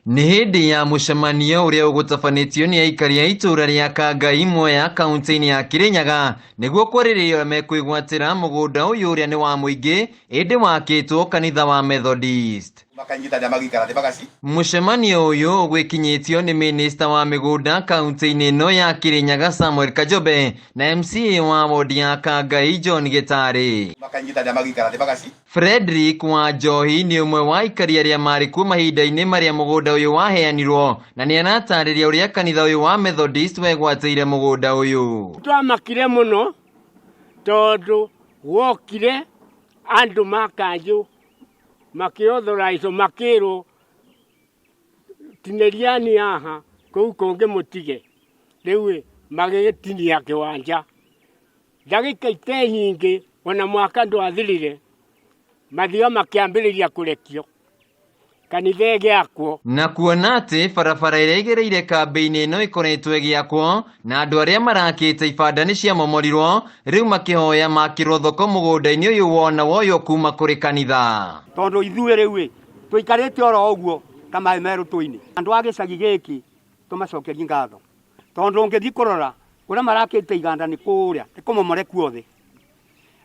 Nĩ hĩndĩ ya mũcemanio ũrĩa ũgũtabanĩtio nĩ aikari a itũũra rĩa Kangai Mwea kaunti-inĩ ya Kirinyaga nĩguo kwarĩrĩria mekwĩgwatĩra mũgũnda ũyũ ũrĩa nĩ wa mũingĩ ĩndĩ wakĩtwo kanitha wa Methodist. Mũcemanio ũyũ ũgwĩkinyĩtio nĩ Minista wa mĩgũnda kaunti-inĩ ĩno ya Kirinyaga Samuel Kajobe na MCA wa wodi ya Kangai John Gĩtarĩ. Frederick Wanjohi nĩ ũmwe wa aikari arĩa marĩ kuo mahinda-inĩ marĩa mũgũnda ũyũ waheanirwo na nĩ aratarĩria ũrĩa kanitha ũyũ wa Methodist wegwatĩire mũgũnda ũyũ. Twamakire mũno tondũ wokire andũ makanjũ makĩothoraicwo makĩrwo tinĩriani haha kũu kũngĩ mũtige rĩu magĩgĩtinia kĩwanja ndagĩka ite nyingĩ ona mwaka ndwathirire mathio makĩambĩrĩria kũrekio kanitha ĩgĩakwo. Na kuona atĩ barabara ĩrĩa ĩgereire kambĩ-inĩ ĩno ĩkoretwo ĩgĩakwo na andũ arĩa marakĩte ibanda nĩ ciamomorirwo rĩu makĩhoya makĩrwo thoko mũgũnda-inĩ ũyũ wona woywo kuma kũrĩ kanitha. Tondũ ithuĩ rĩu tũikarĩte oro ũguo ta maĩ merũtũ-inĩ andũ a gĩcagi gĩkĩ tũmacokerie ngatho tondũ ũngĩthiĩ kũrora kũrĩa marakĩte iganda nĩ kũrĩa nĩ kũmomore kuothe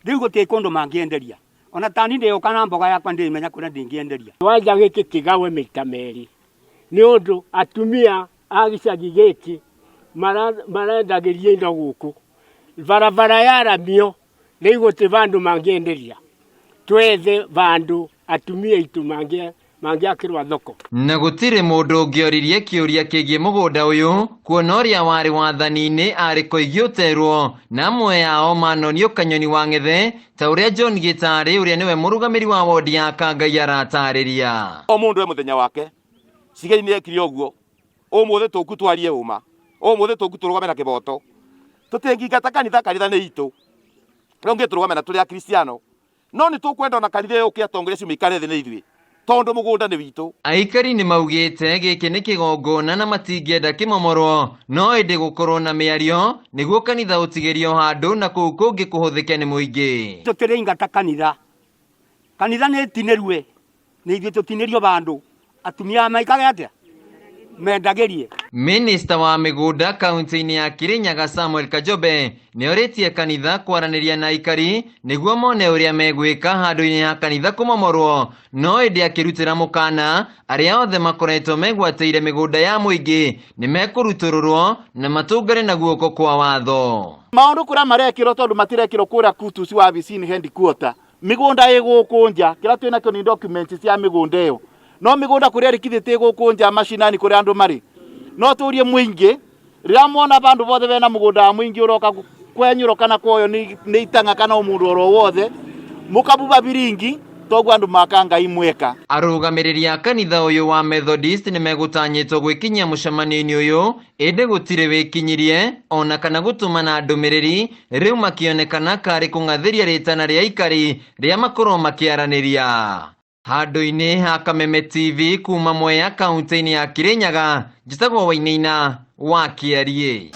rĩu gũtirĩ kũndũ mangĩenderia ona tani ndĩũka na mboga yakwa ndĩmenya kũrĩa ndĩngĩenderia. Kĩwanja gĩkĩ kĩgawe maita merĩ nĩ ũndũ atumia a gĩcagi gĩkĩ marendagĩria indo gũkũ barabara yaramio rĩu gũtirĩ bandũ mangĩenderia twethe bandũ atumia itũ mangĩakĩrwa thoko. Na gũtirĩ mũndũ ũngĩoririe kĩũria kĩgiĩ mũgũnda ũyũ kuona ũrĩa warĩ wathani-inĩ arĩ kũigio ũterwo na amwe yao manonio kanyoni wa ng'ethe ta ũrĩa John Gĩtarĩ ũrĩa nĩwe mũrũgamĩri wa wodi ya Kangai aratarĩria. O mũndũ we mũthenya wake cigai-inĩ ekire ũguo ũmũthĩ tũku twarie ũma ũmũthĩ tũku tũrũgame na kĩboto tũtingĩingata kanitha nĩ itũ rĩu ngĩtũrũgame na tũrĩ a Kristiano no nĩ tũkwenda ona kanitha yũke atongoria ciumĩ ikare thĩ nĩ ithuĩ tondũ mũgũnda nĩ witũ. Aikari nĩ maugĩte gĩkĩ nĩ kĩgongona na matingĩenda kĩmomorwo no ĩndĩ gũkorwo na mĩario nĩguo kanitha ũtigĩrio handũ na kũu kũngĩ kũhũthĩke nĩ mũingĩ. Tũtĩrĩingata kanitha nĩ tinĩrue nĩ ithuĩ tũtinĩrio bandũ atumia maikage atĩa mendagĩrie. Minista wa mĩgũnda kaunti-inĩ ya Kirinyaga Samuel Kajobe nĩ orĩtie kanitha kwaranĩria na aikari nĩguo mone ũrĩa megwĩka handũ-inĩ ya kanitha kũmomorwo no ĩndĩ akĩrutĩra mũkana arĩa othe makoretwo megwatĩire mĩgũnda ya mũingĩ nĩ mekũrutũrũrwo na matũngane na guoko kwa watho. Maũndũ kũrĩa marekĩrwo tondũ matirekĩrwo kũrĩa Kutus wabici-inĩ headquarter mĩgũnda ĩgũkũ nja kĩrĩa twĩ nakĩo nĩ documents cia mĩgũnda ĩyo no mĩgũnda kũrĩa rĩkithĩtie gũkũ nja macinani kũrĩa andũ marĩ no tũrie mũingĩ rĩrĩa mwona bandũ bothe bena mũgũnda wa mũingĩ ũroka kwenyũrwo kana kuoyo nĩ itanga kana mũndũ oro wothe mũkabuba biringi toguo andũ ma Kangai mweka. Arũgamĩrĩri a kanitha ũyũ wa Methodist nĩ megũtanyĩtwo gwĩkinyia mũcemanio-inĩ ũyũ ĩndĩ gũtirĩ wĩkinyirie ona kana gũtũma na ndũmĩrĩri rĩu makĩonekana karĩ kũng'athĩria rĩtana rĩa aikari rĩa makorwo makĩaranĩria. Handũ-inĩ ha Kameme TV kuma Mwea kaunti-inĩ ya Kirinyaga njĩtagwo Wainaina wa Kĩarie.